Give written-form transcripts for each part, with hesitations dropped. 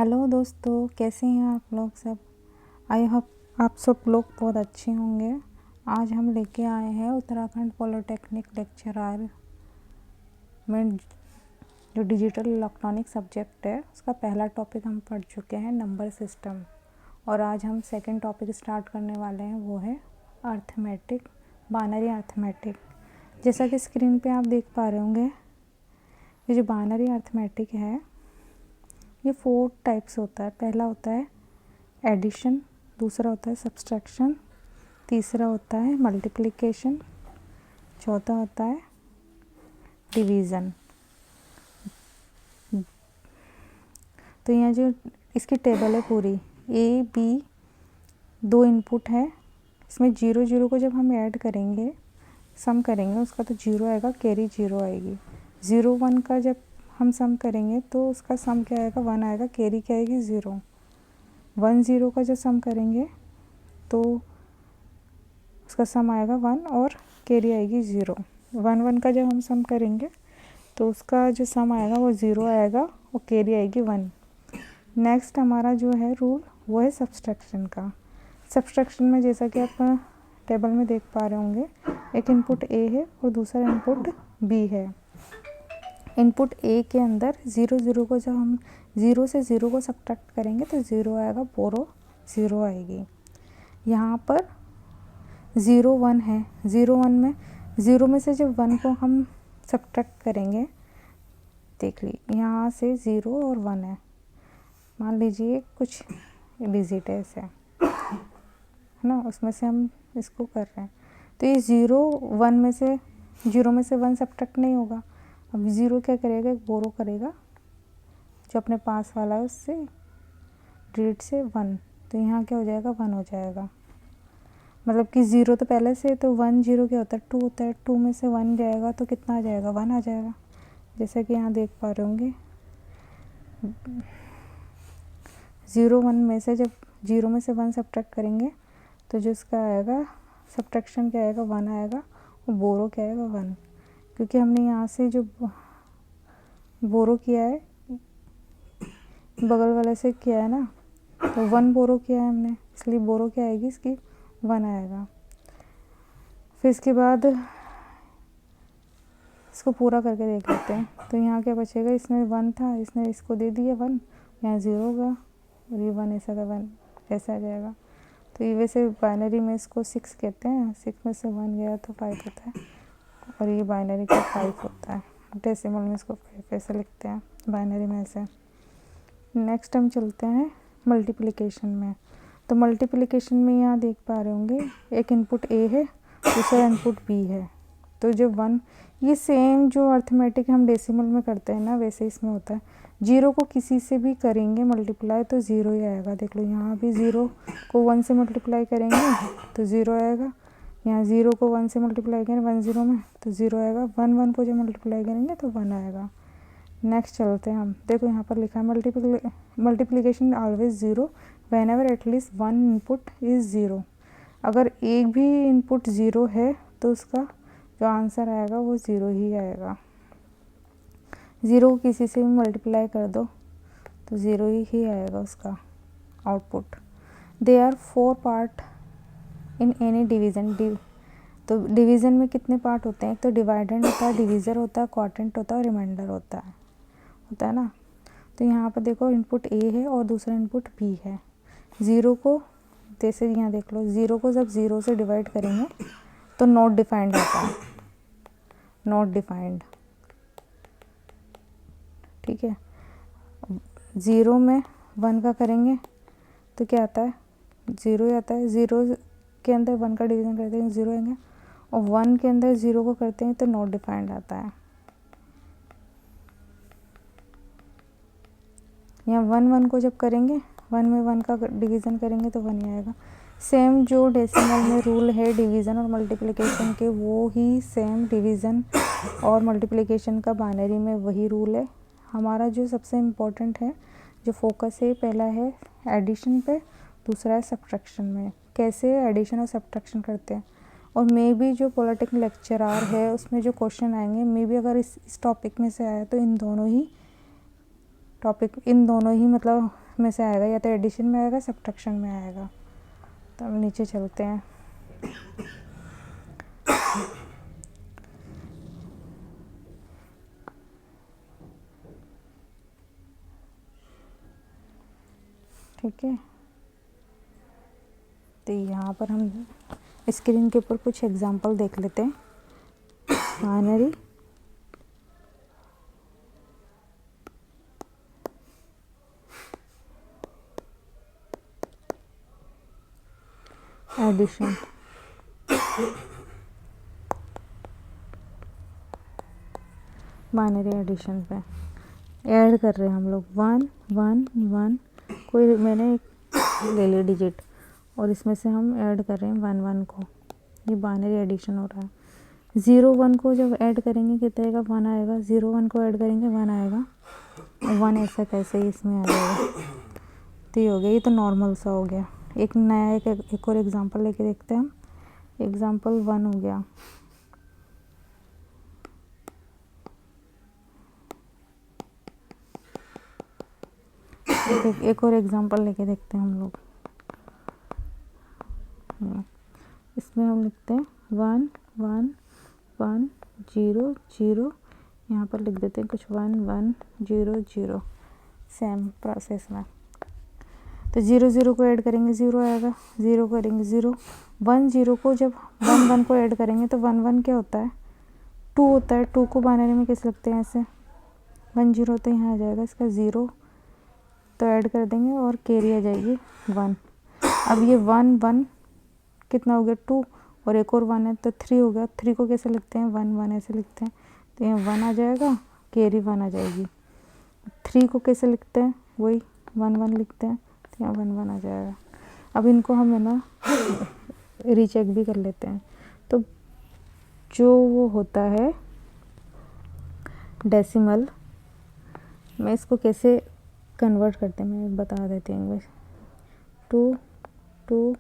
Hello दोस्तों, कैसे हैं आप लोग सब। आई होप आप सब लोग बहुत अच्छे होंगे। आज हम लेके आए हैं उत्तराखंड पॉलिटेक्निक लेक्चरार में जो डिजिटल इलेक्ट्रॉनिक सब्जेक्ट है उसका पहला टॉपिक हम पढ़ चुके हैं, नंबर सिस्टम। और आज हम सेकंड टॉपिक स्टार्ट करने वाले हैं, वो है अर्थमेटिक, बाइनरी अर्थमेटिक। जैसा कि स्क्रीन पे आप देख पा रहे होंगे, ये जो बाइनरी अर्थमेटिक है ये 4 टाइप्स होता है। पहला होता है एडिशन, दूसरा होता है सब्सट्रैक्शन, तीसरा होता है मल्टीप्लिकेशन, चौथा होता है डिवीज़न। तो यहाँ जो इसकी टेबल है पूरी, ए बी 2 इनपुट है। इसमें 0 0 को जब हम ऐड करेंगे, सम करेंगे, उसका तो 0 आएगा, कैरी 0 आएगी। 0 1 का जब हम सम करेंगे तो उसका सम क्या आएगा, 1 आएगा, कैरी क्या आएगी 0। 1 0 का जब सम करेंगे तो उसका सम आएगा 1 और कैरी आएगी 0। 1 1 का जब हम सम करेंगे तो उसका जो सम आएगा वो 0 आएगा और कैरी आएगी 1। नेक्स्ट हमारा जो है रूल वो है सब्सट्रैक्शन का। सब्सट्रैक्शन में जैसा कि आप टेबल में देख पा रहे होंगे, एक इनपुट ए है और दूसरा इनपुट बी है। इनपुट ए के अंदर 0 0 को जब हम 0 से 0 को सब्ट्रैक्ट करेंगे तो 0 आएगा, बोरो 0 आएगी। यहाँ पर 0 1 है। 0 1 में 0 में से जब 1 को हम सब्ट्रैक्ट करेंगे, देख ली यहाँ से 0 और 1 है, मान लीजिए कुछ डिजिट है ऐसे, है ना, उसमें से हम इसको कर रहे हैं। तो ये 0 1 में से 0 में से 1 सब्ट्रैक्ट नहीं होगा। अब 0 क्या करेगा, एक बोरो करेगा जो अपने पास वाला है उससे, डिजिट से 1। तो यहाँ क्या हो जाएगा, 1 हो जाएगा। मतलब कि 0 तो पहले से, तो 1 0 क्या होता है, 2 होता है। 2 में से 1 जाएगा तो कितना आ जाएगा, 1 आ जाएगा। जैसा कि यहाँ देख पा रहे होंगे, 0 1 में से जब 0 में से 1 सब्ट्रैक्ट करेंगे तो जो इसका आएगा सब्ट्रैक्शन क्या आएगा, 1 आएगा, और बोरो क्या आएगा 1। क्योंकि हमने यहाँ से जो बोरो किया है, बगल वाले से किया है ना, तो 1 बोरो किया है हमने, इसलिए बोरो क्या आएगी इसकी, 1 आएगा। फिर इसके बाद इसको पूरा करके देख लेते हैं। तो यहाँ क्या बचेगा, इसमें 1 था, इसने इसको दे दिया 1, यहाँ 0 होगा और ये 1 ऐसा का 1 ऐसा आ जाएगा। तो ये वैसे बाइनरी में इसको 6 कहते हैं। 6 में से 1 गया तो 5 होता है, और ये बाइनरी का 5 होता है। डेसिमल में इसको 5 ऐसे लिखते हैं, बाइनरी में ऐसे। नेक्स्ट हम चलते हैं मल्टीप्लिकेशन में। तो मल्टीप्लिकेशन में यहाँ देख पा रहे होंगे, एक इनपुट ए है, दूसरा इनपुट बी है। तो जो 1, ये सेम जो अर्थमेटिक हम डेसिमल में करते हैं ना, वैसे इसमें होता है। 0 को किसी से भी करेंगे मल्टीप्लाई तो 0 ही आएगा। देख लो यहाँ भी 0 को 1 से मल्टीप्लाई करेंगे तो 0 आएगा। यहाँ 0 को 1 से मल्टीप्लाई करें 1 0 में तो 0 आएगा। 1 1 को जब मल्टीप्लाई करेंगे तो 1 आएगा। नेक्स्ट चलते हैं हम। देखो यहाँ पर लिखा है multiplication always 0 when ever at least 1 input is 0। अगर एक भी इनपुट 0 है तो उसका जो आंसर आएगा वो 0 ही आएगा। 0 को किसी से भी मल्टीप्लाई कर दो तो 0 ही आएगा उसका output. They are 4 part in any division. तो डिवीज़न में कितने पार्ट होते हैं, एक तो डिवाइडेंड होता है, डिवीज़र होता है, क्वाड्रेंट होता है और रिमाइंडर होता है ना। तो यहाँ पर देखो इनपुट ए है और दूसरा इनपुट बी है। 0 को जैसे यहाँ देख लो, 0 को जब 0 से डिवाइड करेंगे तो नॉट डिफाइंड आता है, नॉट डिफाइंड, ठीक है। 0 में 1 का करेंगे तो क्या आता है, 0 आता है। 0 के अंदर 1 का डिवीज़न करते हैं 0 आएंगे, और 1 के अंदर 0 को करते हैं तो नॉट डिफाइंड आता है। यहाँ 1 1 को जब करेंगे, 1 में 1 का डिवीज़न करेंगे तो 1 ही आएगा। सेम जो डेसिमल में रूल है डिवीज़न और मल्टीप्लिकेशन के, वो ही सेम डिवीज़न और मल्टीप्लिकेशन का बाइनरी में वही रूल है। हमारा जो सबसे इम्पोर्टेंट है, जो फोकस है, पहला है एडिशन पे, दूसरा है सब्ट्रैक्शन में। कैसे एडिशन और सब्ट्रैक्शन करते हैं, और मे बी जो पॉलिटेक्निक लेक्चरार है उसमें जो क्वेश्चन आएंगे, मे बी अगर इस टॉपिक में से आया तो इन दोनों ही मतलब में से आएगा, या तो एडिशन में आएगा सब्ट्रैक्शन में आएगा। तो हम नीचे चलते हैं। ठीक है, तो यहाँ पर हम स्क्रीन के ऊपर कुछ एग्जांपल देख लेते हैं। बाइनरी एडिशन, बाइनरी एडिशन पे ऐड कर रहे हैं हम लोग 1 1 1, कोई मैंने एक ले ली डिजिट और इसमें से हम ऐड कर रहे हैं 1 1 को, ये बाइनरी एडिशन हो रहा है। 0 1 को जब ऐड करेंगे कितना आएगा, 1 आएगा। 0 1 को ऐड करेंगे 1 आएगा, 1 ऐसा कैसे ही इसमें आ जाएगा। तो ये हो गया, ये तो नॉर्मल सा हो गया। एक नया एक और एग्जांपल लेके देखते हैं हम। एग्जांपल 1 हो गया। एक और एग्जांपल लेके देखते हैं हम लोग। इसमें हम लिखते हैं 1 1 1 0 0, यहाँ पर लिख देते हैं कुछ 1 1 0 0, सेम प्रोसेस में। तो 0 0 को ऐड करेंगे 0 आएगा, 0 करेंगे 0, 1 0 को जब 1 1 को ऐड करेंगे तो 1 1 क्या होता है, 2 होता है। 2 को बाइनरी में कैसे लिखते हैं, ऐसे 1 0, तो यहाँ आ जाएगा इसका 0, तो ऐड कर देंगे और कैरी आ जाएगी 1। अब ये 1 1 कितना हो गया, 2, और एक और 1 है तो 3 हो गया। 3 को कैसे लिखते हैं, 1 1 ऐसे लिखते हैं, तो यहाँ 1 आ जाएगा, कैरी 1 आ जाएगी। 3 को कैसे लिखते हैं, वही 1 1 लिखते हैं, तो यहाँ 1 1 आ जाएगा। अब इनको हम है ना रीचेक भी कर लेते हैं। तो जो वो होता है डेसिमल, मैं इसको कैसे कन्वर्ट करते हैं मैं बता देती हूँ। 2 2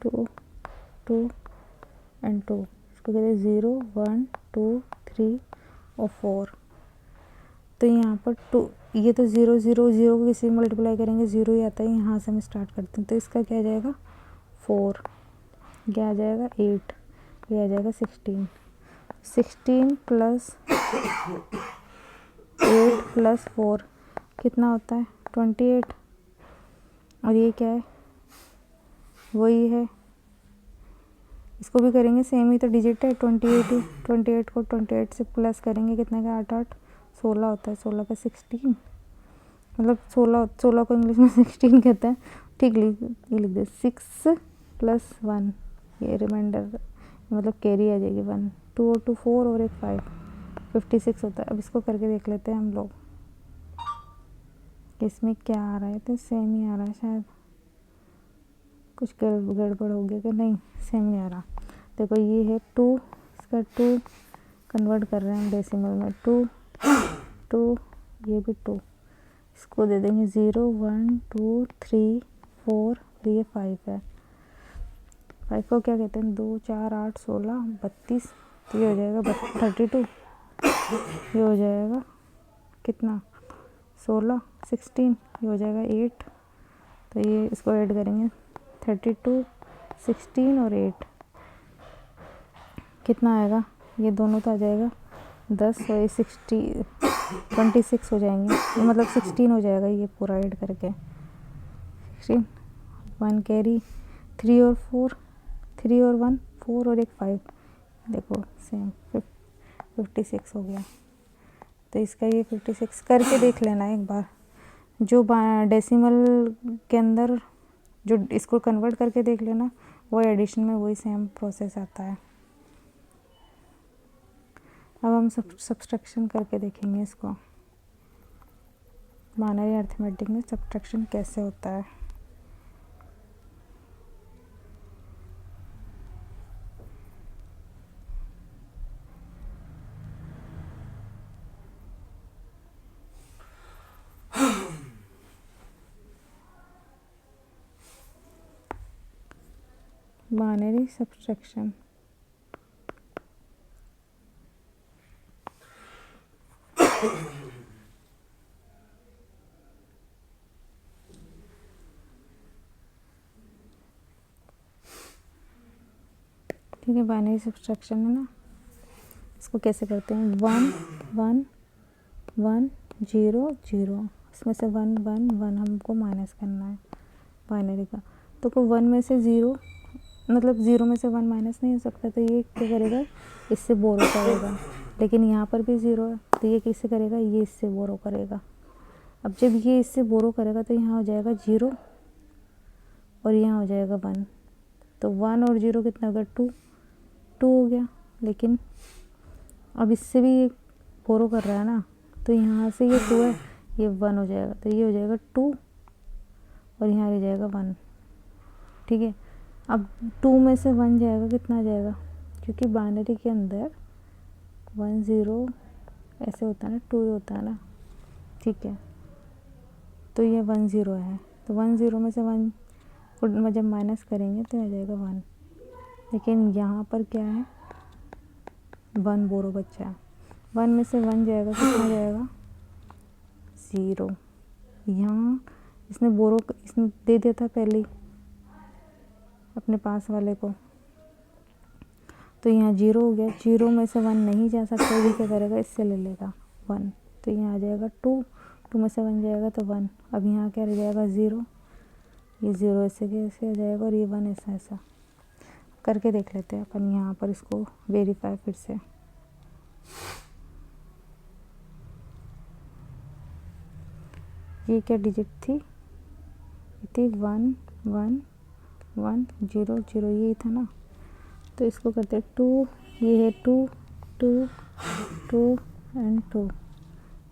2 2 एंड 2, इसको कहते हैं 0 1 2 3 और 4। तो यहाँ पर 2, ये तो 0 0 0 को किसी मल्टीप्लाई करेंगे 0 ही आता है, यहाँ से हम स्टार्ट करते हैं। तो इसका क्या आ जाएगा 4, क्या आ जाएगा 8, ये आ जाएगा 16। 16 प्लस 8 प्लस 4 कितना होता है 28, और ये क्या है, वही है। इसको भी करेंगे सेम ही, तो डिजिट है 28 ही। 28 को 28 से प्लस करेंगे कितने का, 8 8 16 होता है। 16 का 16, मतलब 16 को इंग्लिश में 16 कहते हैं। ठीक, ये लिख दे 6 प्लस 1, ये रिमाइंडर मतलब कैरी आ जाएगी 1। 2 और 2 4 और एक 5, 56 होता है। अब इसको करके देख लेते हैं हम लोग, इसमें क्या आ रहा है। तो सेम ही आ रहा है, शायद कुछ गड़बड़ हो गया कि नहीं, सेम ही आ रहा। देखो ये है 2, इसका 2 कन्वर्ट कर रहे हैं हम डेसिमल में, 2 2, ये भी 2, इसको दे देंगे 0 1 2 3 4, ये 5 है। 5 को क्या कहते हैं, 2 4 8 16 32, तो ये हो जाएगा 32। ये हो जाएगा कितना 16 16, ये हो जाएगा 8। तो ये इसको ऐड करेंगे 32 16 और 8 कितना आएगा, ये दोनों तो आ जाएगा 10 और ये 26 हो जाएंगे, ये मतलब 16 हो जाएगा ये पूरा ऐड करके। 16 1 कैरी, 3 और 4, 3 और 1 4 और एक 5, देखो सेम 56 हो गया। तो इसका ये 56 करके देख लेना एक बार। जो डेसिमल के अंदर जो इसको कन्वर्ट करके देख लेना, वो एडिशन में वही सेम प्रोसेस आता है। अब हम सब्सट्रैक्शन करके देखेंगे इसको, बाइनरी अरिथमेटिक में सब्सट्रैक्शन कैसे होता है। बाइनरी सब्सट्रैक्शन, ठीक है, बाइनरी सब्सट्रैक्शन है ना। इसको कैसे करते हैं, 1 1 1 0 0, इसमें से 1 1 1 हमको माइनस करना है बाइनरी का। तो को 1 में से 0 मतलब 0 में से 1 माइनस नहीं हो सकता, तो ये क्या करेगा, इससे बोरो करेगा। लेकिन यहाँ पर भी 0 है, तो ये किससे करेगा, ये इससे बोरो करेगा। अब जब ये इससे बोरो करेगा तो यहाँ हो जाएगा 0 और यहाँ हो जाएगा 1। तो 1 और 0 कितना होगा, 2 हो गया। लेकिन अब इससे भी ये बोरो कर रहा है ना, तो यहाँ से ये 2 है, ये 1 हो जाएगा। तो ये हो जाएगा 2 और यहाँ रह जाएगा 1। ठीक है, अब 2 में से 1 जाएगा, कितना जाएगा, क्योंकि बाइनरी के अंदर 1 0 ऐसे होता है ना, 2 होता है ना। ठीक है, तो ये 1 0 है, तो 1 0 में से 1 को जब माइनस करेंगे तो आ जाएगा 1। लेकिन यहाँ पर क्या है, 1 बोरो बच्चा है। 1 में से 1 जाएगा, कितना जाएगा, 0। यहाँ इसने बोरो इसने दे दिया था पहले अपने पास वाले को, तो यहाँ 0 हो गया। 0 में से 1 नहीं जा सकता, ये क्या करेगा, इससे ले लेगा 1। तो यहाँ आ जाएगा 2 में से 1 जाएगा तो 1। अब यहाँ क्या रह जाएगा, 0। ये 0 ऐसे कैसे आ जाएगा और ये 1 ऐसा ऐसा करके देख लेते हैं अपन। यहाँ पर इसको वेरीफाई फिर से, ये क्या डिजिट थी, ये थी 1 1 1 0 0, यही था ना। तो इसको करते हैं 2, ये है 2 2 2 एंड 2।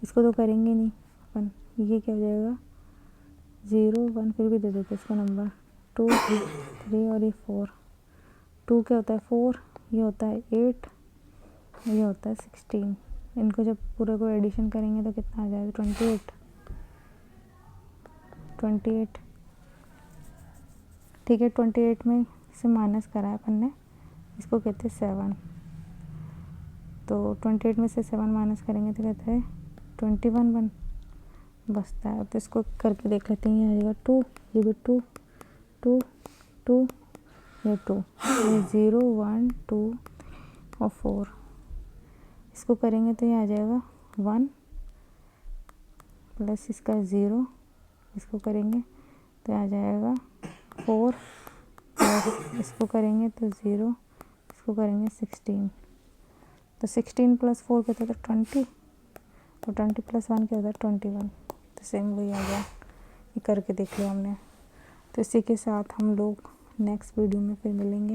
इसको तो करेंगे नहीं अपन, ये क्या हो जाएगा, 0 1, फिर भी दे देते इसको नंबर 2 3 और ये 4। 2 क्या होता है, 4, ये होता है 8, ये होता है 16। इनको जब पूरे को एडिशन करेंगे तो कितना आ जाएगा, 28। ठीक है, 28 में से माइनस करा है अपन ने, इसको कहते हैं 7। तो 28 में से 7 माइनस करेंगे तो कहते हैं 21 बचता है। तो इसको करके देख लेते हैं, ये आ जाएगा 2, ये भी 2 2 2, ये 2, ये 0 1 2 और 4। इसको करेंगे तो ये आ जाएगा 1 प्लस इसका 0, इसको करेंगे तो आ जाएगा 4 प्लस इसको करेंगे तो 0, इसको करेंगे 16। तो 16 प्लस 4 क्या होता है, 20, और 20 प्लस 1 क्या होता है, 21। तो सेम वही आ गया, ये करके देख लिया हमने। तो इसी के साथ हम लोग नेक्स्ट वीडियो में फिर मिलेंगे।